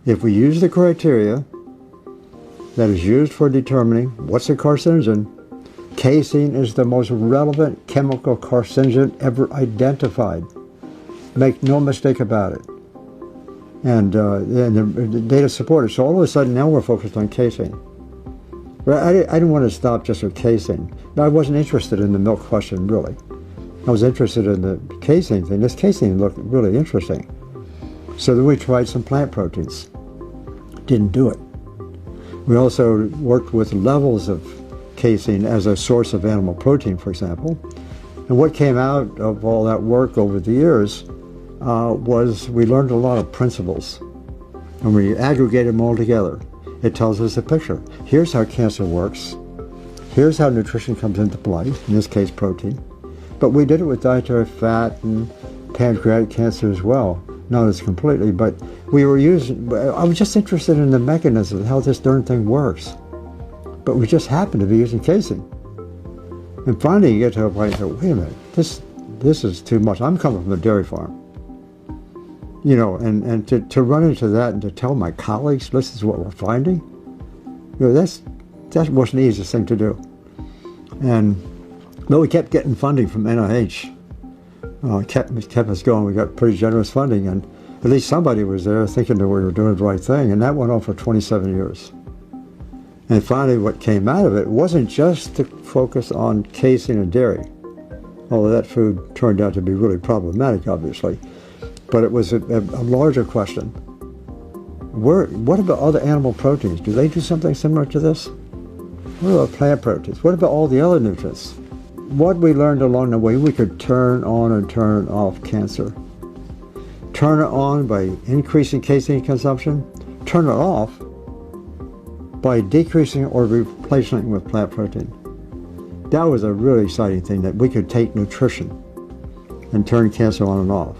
If we use the criteria that is used for determining what's a carcinogen, casein is the most relevant chemical carcinogen ever identified. Make no mistake about it. And the data support it. So all of a sudden now we're focused on casein. But I didn't want to stop just with casein. I wasn't interested in the milk question, really. I was interested in the casein thing. This casein looked really interesting. So then we tried some plant proteins. Didn't do it. We also worked with levels of casein as a source of animal protein, for example. And what came out of all that work over the years was we learned a lot of principles. And we aggregated them all together. It tells us a picture. Here's how cancer works. Here's how nutrition comes into play, in this case protein. But we did it with dietary fat and pancreatic cancer as well. Not as completely, but we were I was just interested in the mechanism of how this darn thing works. But we just happened to be using casein. And finally you get to a point where, wait a minute, this is too much. I'm coming from a dairy farm. You know, and to run into that and to tell my colleagues, this is what we're finding, you know, that wasn't the easiest thing to do. But we kept getting funding from NIH. Kept us going. We got pretty generous funding, and at least somebody was there thinking that we were doing the right thing, and that went on for 27 years. And finally what came out of it wasn't just to focus on casein and dairy, although that food turned out to be really problematic, obviously. But it was a larger question. What about other animal proteins? Do they do something similar to this? What about plant proteins? What about all the other nutrients? What we learned along the way, we could turn on and turn off cancer. Turn it on by increasing casein consumption. Turn it off by decreasing or replacing it with plant protein. That was a really exciting thing, that we could take nutrition and turn cancer on and off.